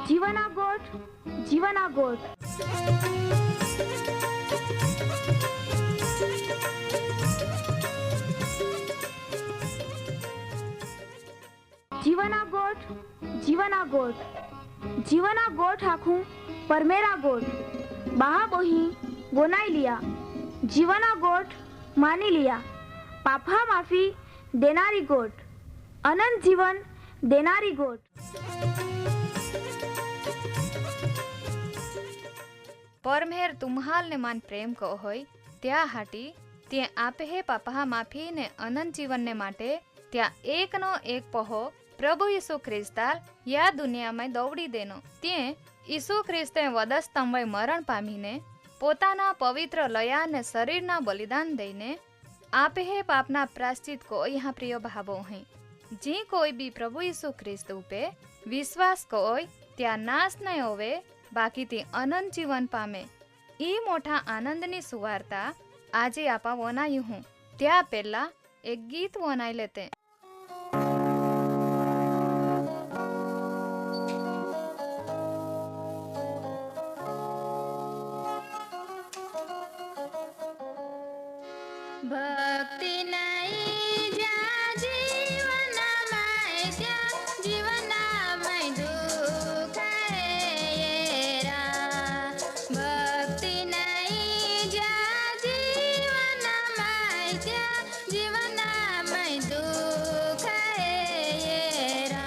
જીવના ગોઠ જીવના ગોઠ જીવના ગોઠ જીવના ગોઠ जीवना गोठ आखूं पर मेरा गोठ बहा बोही बोनाई लिया जीवना गोठ मानी लिया पापा माफी देनारी गोठ अनंत जीवन देनारी गोठ। परमेर तुम्हाल ने मान प्रेम को होय त्या हाटी ते आपे हे पापा माफी ने अनंत जीवन ने माटे त्या एक नो एक पहो प्रभु यीशु ख्रिस्ताल या दुनिया में दौड़ी देनो ते यीशु ख्रिस्ते वधस्तंभे मरण पामीने पोताना पवित्र लया ने शरीरना बलिदान दईने आपे हे पापना प्रायश्चित को यहाँ प्रिय भावो हैं। जी कोई भी प्रभु यीशु ख्रिस्त पे विश्वास कोय त्या नाश नहीं होवे बाकी ते अनंत जीवन पामे। ई मोटा आनंदनी सुवार्ता आजे आपा वनायु हूँ त्या पहला एक गीत वनाई लेते। भक्ति नहीं जा जीवन में त्या जीवन में दुख है रा भक्ति नहीं जा जीवन में त्या जीवन में दुख है रा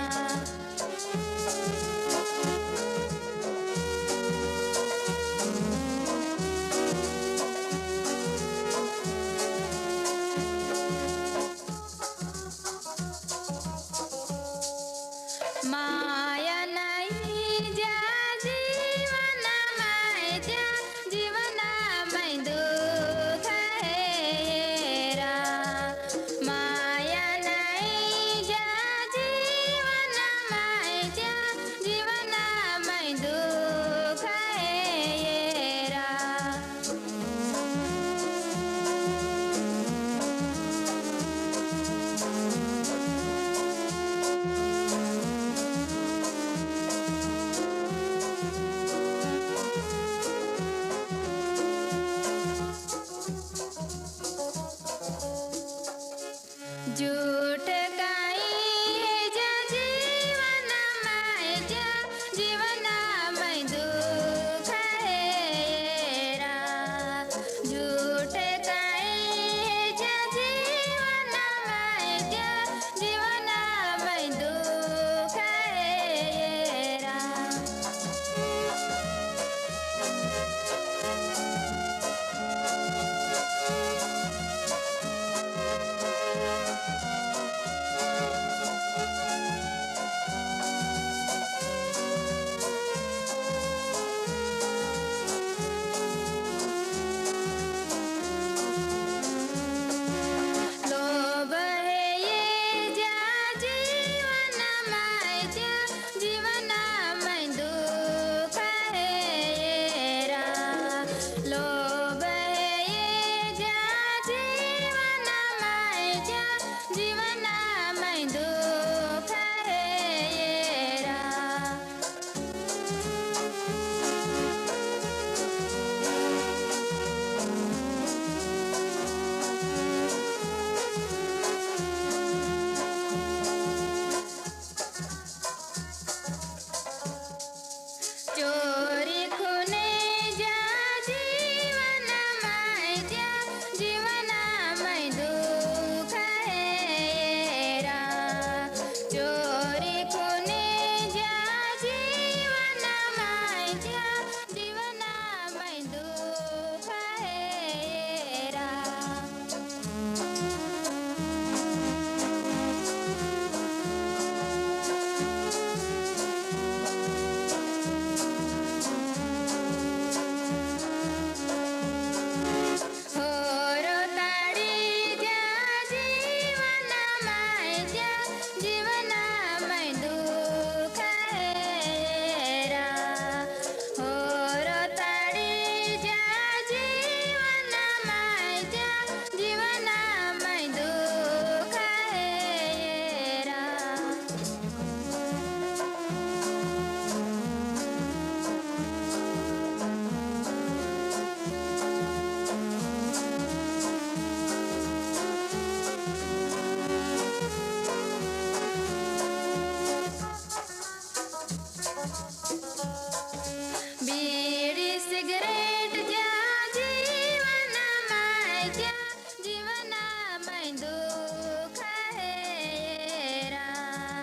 બીડી સિગરેટ જ્યાં જીવનમાં ત્યાં જીવનમાં દુઃખ હેરા.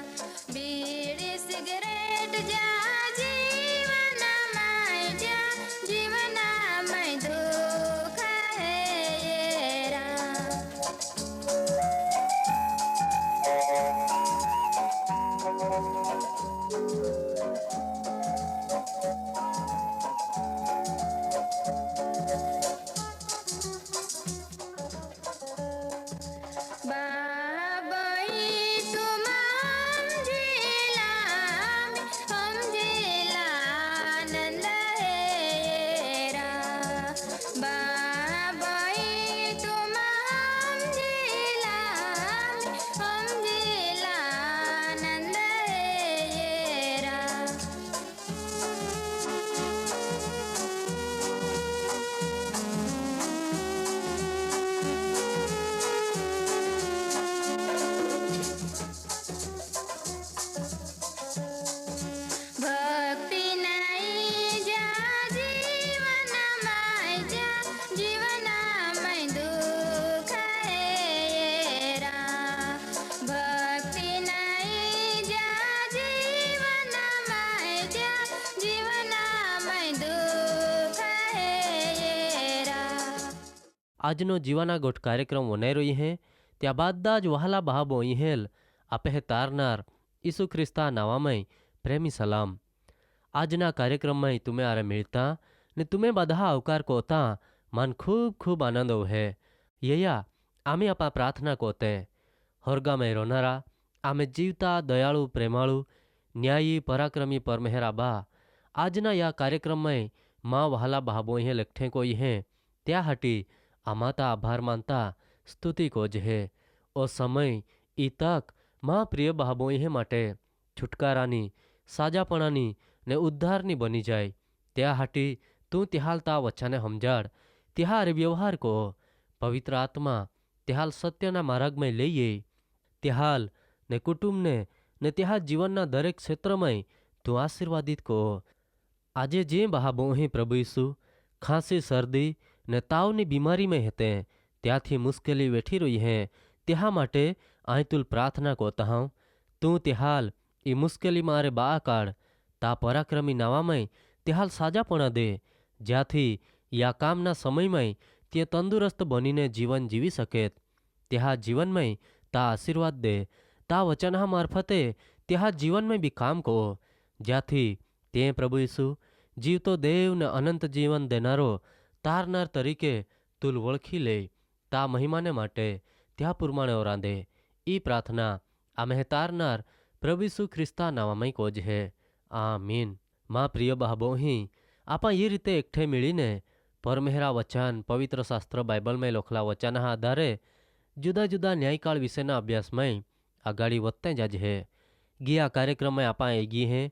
બીડી સિગરેટ જ્યાં જીવનમાં ત્યાં જીવનમાં દુઃખ હેરા. બાબાઈ તુમ સમજેલા નંદ હેરા. બાબાઈ તુમ સમજેલા નંદ હેરા. ભક્તિ નહીં જ્યાં જીવનમાં જ્યાં જીવનમાં દુઃખ હેરા. ભક્તિ નહીં જ્યાં જીવનમાં જ્યાં જીવનમાં દુઃખ હેરા. આજનો જીવાના ગોઠ કાર્યક્રમ વનાઈ રહી હે ત્યાં બધા જ વહાલા બહાબો ઇહેલ આપે તારનાર ઈસુ ખ્રિસ્તા નાવામય પ્રેમી સલામ. આજના કાર્યક્રમમાં તુમે આરે મિળતા ને તુમે બધા અવકાર કોતા મન ખૂબ ખૂબ આનંદ હે. યયા આમે આપા પ્રાર્થના કોતે હોરગામે રોનારા આમે જીવતા દયાળુ પ્રેમાળુ ન્યાયી પરાક્રમી પરમેહરા બા આજના યા કાર્યક્રમમાં માં વહાલા બહાબો ઇહે લખઠે કોઈ હે ત્યાં હટી આમાતા આભાર માનતા સ્તુતિ કોજ હે. ઓ સમય ઈ તક માં પ્રિય બહાબો ઇહે માટે છુટકારાની સાજાપણાની ને ઉદ્ધારની બની જાય. ત્યાં હાટી તું ત્યાલતા વચ્ચાને સમજાડ ત્યાર વ્યવહાર કો પવિત્ર આત્મા ત્યાલ સત્યના માર્ગમાં લઈએ ત્યાલ ને કુટુંબને ને ત્યાં જીવનના દરેક ક્ષેત્રમાં તું આશીર્વાદિત કહો. આજે જે બહાબો અહીં પ્રભુ ઈસુ ખાંસી શરદી ને તાવની બીમારીમાં હતે ત્યાંથી મુશ્કેલી વેઠી રહી હે ત્યાં માટે અહીં તુલ પ્રાર્થના કોતા હું તું ત્યાલ એ મુશ્કેલી મારે બા કાઢ તા પરાક્રમી નાવામાં ત્યાલ સાજાપણા દે જ્યાંથી યા કામના સમયમાં તે તંદુરસ્ત બનીને જીવન જીવી શકે. ત્યાં જીવનમાં તા આશીર્વાદ દે તા વચનહા મારફતે ત્યાં જીવનમાં બી કામ કહો જ્યાંથી તે પ્રભુ ઈસુ જીવતો દેવ ને અનંત જીવન દેનારો તારનાર તરીકે તુલ ઓળખી લે તા મહિમાને માટે ત્યાં પુરમાણે ઓરાંદે. ઈ પ્રાર્થના આમે તારનાર પ્રભુ ઈસુ ખ્રિસ્તા નાવામાં કોજ હે. આમીન. માં પ્રિય બહાબો અહીં આપા એ રીતે એકઠે મળીને પરમેહરા વચન પવિત્ર શાસ્ત્ર બાઇબલમાં લખેલા વચનના આધારે જુદા જુદા ન્યાયકાળ વિશેના અભ્યાસમાં આગાડી વધતા જ હે. ગયા કાર્યક્રમમાં આપા એ ગી હે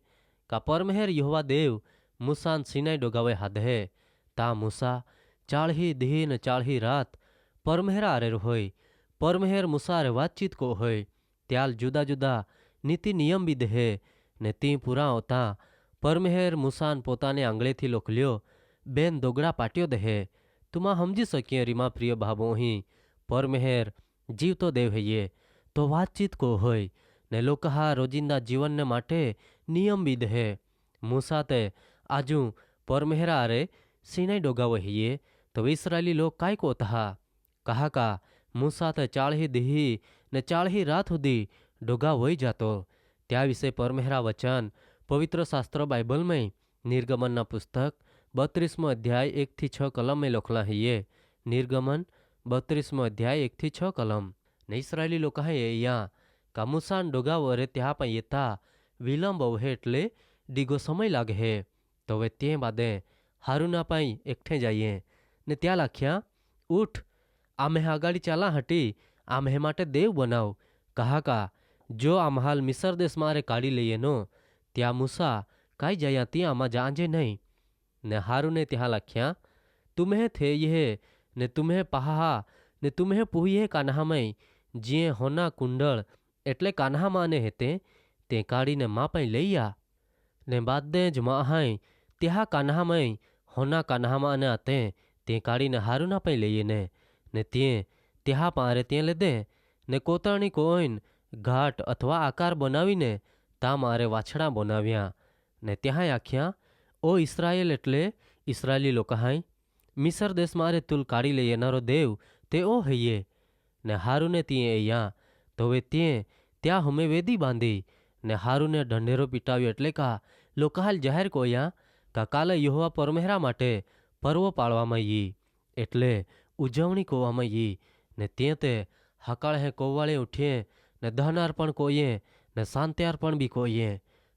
કા પરમેહર યહોવા દેવ મૂસાન સિનાઈ ડોગાવે હાધે તા મૂસા ચાળહી દી ને ચાળહી રાત પરમેહરા આરે હોય. પરમેહર મૂસા આરે વાતચીત કો હોય ત્યાલ જુદા જુદા નીતિ નિયમ બી દે ને તી પૂરા હોતા પરમેહર મૂસાન પોતાને આંગળેથી લોકલ્યો બેન દોગડા પાટ્યો દે. તુમા સમજી શકીએ રીમા પ્રિય ભાબો અહીં પરમેહર જીવતો દેવ હૈયે તો વાતચીત કો હોય ને લોકોહા રોજિંદા જીવનને માટે નિયમ બી દે. મૂસા તે આજુ પરમેહરા આરે સિનાઈ ડોગાવો હૈયે તો ઇસરાયેલી લોક કાંઈ કોતા કહા કા મૂસા તે ચાળહી દીહી ને ચાળહી રાત સુધી ડોગા વહી જાતો. ત્યાં વિશે પરમેહરા વચન પવિત્ર શાસ્ત્ર બાઇબલમાં નિર્ગમનના પુસ્તક 32મો અધ્યાય 1-6 કલમમાં લખલા હૈયે. નિર્ગમન 32મો અધ્યાય 1-6 કલમ. ને ઇસરાયેલી લોકો હે અહીંયા કા મૂસાન ડોગા વરે ત્યાં પણ येता વિલંબ હે એટલે ડીગો સમય લાગે હે. તો હવે તે બાદે હારુના પાઈ એકઠે જઈએ ને ત્યાં લખ્યા ઉઠ આમે આગાડી ચાલા હટી આમે માટે દેવ બનાવ કહા કા જો આમ હાલ મિસર દેશ મારે કાઢી લઈએ નો ત્યાં મૂસા કાંઈ જયા ત્યાં આમાં જાંજે નહીં. ને હારુને ત્યાં લખ્યા તુમ્હે થે યે ને તુમ્હે પહાહા ને તુમ્હે પુહીએ કાન્હામય જીએ હોના કુંડળ એટલે કાન્હામાને હેતે તે કાઢીને મા પાઈ લઈ આ ने बादे ज माहाई त्या कान्हामय होना कान्हामा ने आते ते काढ़ी ने हारूना पे लईए ने त्या पारे ते लेदे ने कोतरणी कोईन घाट अथवा आकार बनावीने ता मारे वाछड़ा बनाव्या ने त्यां आख्या ओ इस्राएल एटले इस्राएली लोकाहाई मिसर देश मारे तुल काढ़ी लई येनारो देव ते ओ हईये ने हारूने तीए अया तो वे त्या हमें वेदी बांधी ने हारूने ढंढेरो पीटाव्यो एटले का लोकाहाल जाहिर कोया का काले यहोवा परमेहरा माटे पर्व पाळवामां यी एटले उजवणी कोवामां यी ने ते हकाळे कोवाळे उठिए ने दहनार्पण कोઈએ ने सांत्यार्पण बी कोઈએ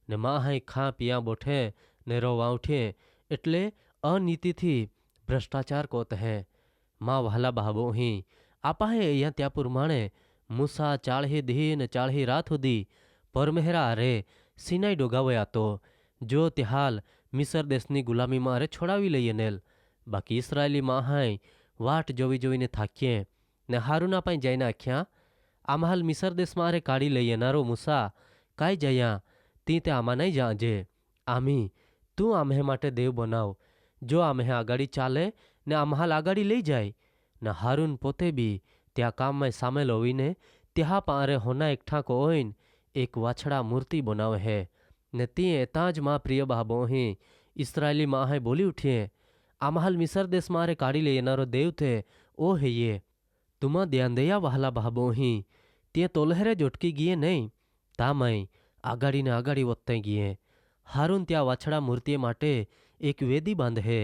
ने माहाई खा पिया बोठे ने रोवा उठिए एटले अनीतिथी भ्रष्टाचार कोत है माँ वहाला बाबो ही आपा हे अहियां त्या प्रमाणे मूसा 40 દી ને 40 રાત સુધી પરમેહરા અરે સિનાઈ ડોગાવયા તો જો ત્યાલ મિસર દેશની ગુલામીમાં અરે છોડાવી લઈએ નેલ બાકી ઇસરાયેલી માહાઈ વાટ જોવી જોઈને થાકીએ ને હારુના પાસે જઈને આખ્યા આમહાલ મિસર દેશમાં અરે કાઢી લઈએ નારો મૂસા કાંઈ જયા તી તે આમાં નહીં જાજે આમી તું આમહે માટે દેવ બનાવ જો આમહે આગાડી ચાલે ને આમહાલ આગાડી લઈ જાય ને હારૂન પોતે બી त्या काम में शामिल होवीने त्या पारे होना एकठा को होइन एक वाछड़ा मूर्ति बनावे है ने तीए ताज माँ प्रिय बाबो ही इस्राएली माँ है बोली उठिए आमहाल मिसर देश मारे काढ़ी ले येनारो देव थे ओ है ये तुमा ध्यान दया वहला बाबो ही ते तोलहरे जोटकी गिए नहीं ता मई आगाड़ी ने आगाड़ी वत्ते गिए हारून त्या वाछड़ा मूर्ति माटे एक वेदी बांध है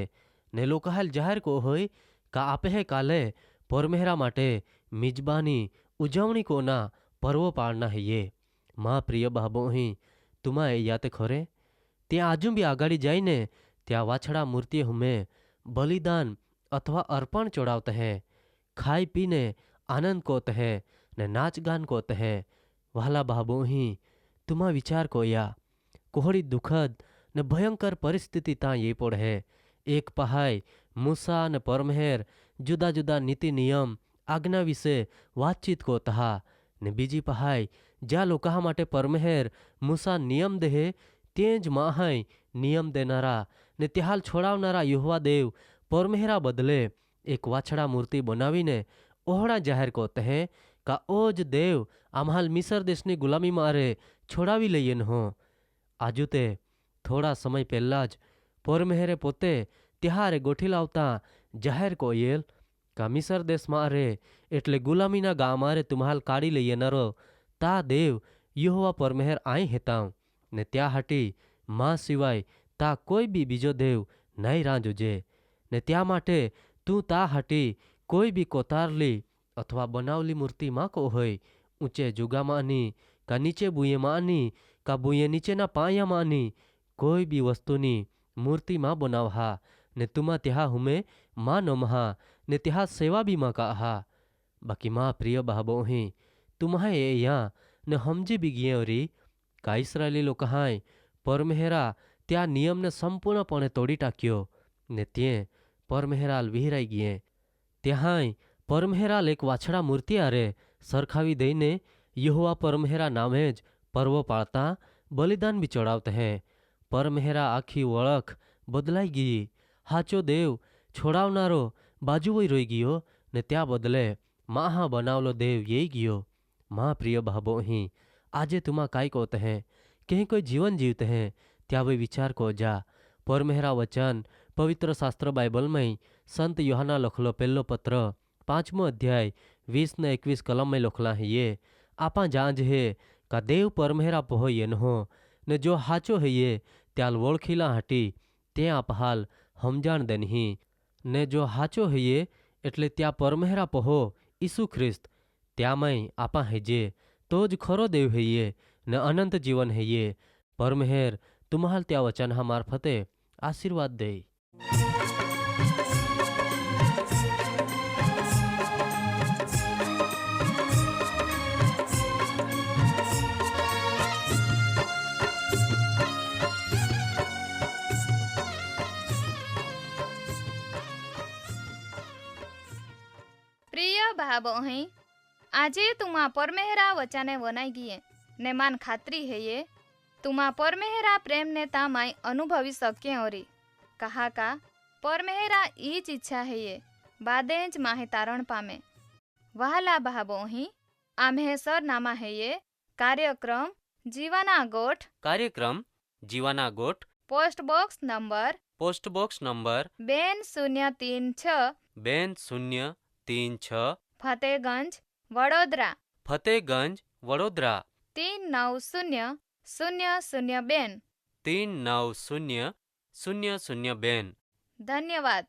ने लोकाहाल जाहिर को होय का आपे है काले परमेहरा माटे मिजबानी उजवणी कोना पर्व पाड़ना है ये माँ प्रिय बाबो ही तुमा याते खोरे त्या आजू भी आगाड़ी जाइने त्या वाछड़ा मूर्ति हमें बलिदान अथवा अर्पण चढ़ावते हैं खाई पीने आनंद कोत है ने नाच गान कोत है वाला बाबो ही तुमा विचार कोया कोहड़ी दुखद ने भयंकर परिस्थिति ता ये पड़ है एक पहाय मूसा ने परमेहर जुदा जुदा नीति नियम आज्ञा विषे वातचीत को तहा ने बीजी पहाय ज्या लोका माटे परमेहर मूसा नियम देहे तेज माहाय नियम देनारा ने त्याल छोड़ावनारा यहोवा देव परमेहरा बदले एक वाछड़ा मूर्ति बनावीने ओहड़ा जाहिर को तहे का ओज देव आमहाल मिसर देशनी गुलामी मारे छोड़ावी लईए न हो आजू ते थोड़ा समय पहला ज परमेहरे पोते त्यारे गोठी लावता जाहिर को येल का मिसर देश मारे एटले गुलामीना गाम मारे तुम्हाल काढ़ी लईए नरो ता देव यहोवा परमेहर आई हेताव ने त्या हाटी माँ सिवाय ता कोई भी बीजो देव नहीं रांझोजे ने त्या माटे तू ता हाटी कोई भी कोतारली अथवा बनावली मूर्ति माँ को होय ऊंचे जुगा मानी का नीचे बुए मानी का बुए नीचे ना पाया मानी कोई भी वस्तुनी मूर्ति माँ बनावहा ने तुमा त्या हुमे माँ नमहा ने त्या सेवा भी माँ का आहा बाकी माँ प्रिय बाबो ही तुम्हा ये यहाँ ने हमजे भी गिए ओरी का इस्राएली लोग कहाय परमेहरा त्या नियम ने संपूर्णपणे तोड़ी टाक्यो ने ते परमेहराल विहराई गिए त्याहाय परमेहराल एक वाछड़ा मूर्ति आरे सरखावी दईने यहोवा परमेहरा नामे ज पर्व पाळता बलिदान भी चढ़ावते हैं परमेहरा आखी वळख बदलाई गई हाचो देव छोड़ावनारो बाजू वही रोई गयो ने त्या बदले माहा बनावलो देव ये गयो माँ प्रिय बाबो ही आजे तुमा काई कोते हैं कहीं कोई जीवन जीवते हैं त्या वे विचार को जा परमेहरा वचन पवित्र शास्त्र बाइबल में संत योहाना लखलो पहलो पत्र 5मो अध्याय 20 ने 21 कलम में लखला है ये आपा जांज है का देव परमेहरा पोहो ये न हो ने जो हाचो है ये त्याल वोळखीला हाटी ते आप हाल हमजाण देनही ने जो हाचो है ये एटले त्या परमेहरा पोहो ईसु ख्रिस्त त्यामय आपा हेजे तो ज खरो देव है ये ने अनंत जीवन है ये परमेहर तुम्हाल त्या वचन हा मार्फते आशीर्वाद दे। प्रिय भाबो અહીં આજે તુમા પરમેહરા વચાને વનાઈ ગયે ને માન ખાતરી હૈયે तुमा परमेहरा प्रेम ने तामाई अनुभवी सके ओरी कहा का परमेहरा ईच इच्छा है ये बादेंज माहे तारण पामे वहाला भाबोही आम्हे सरनामा है ये कार्यक्रम जीवना गोठ कार्यक्रम जीवाना गोठ post box number post box number 2036 2036 Fatehganj Vadodara Fatehganj Vadodara 390002 390002 धन्यवाद।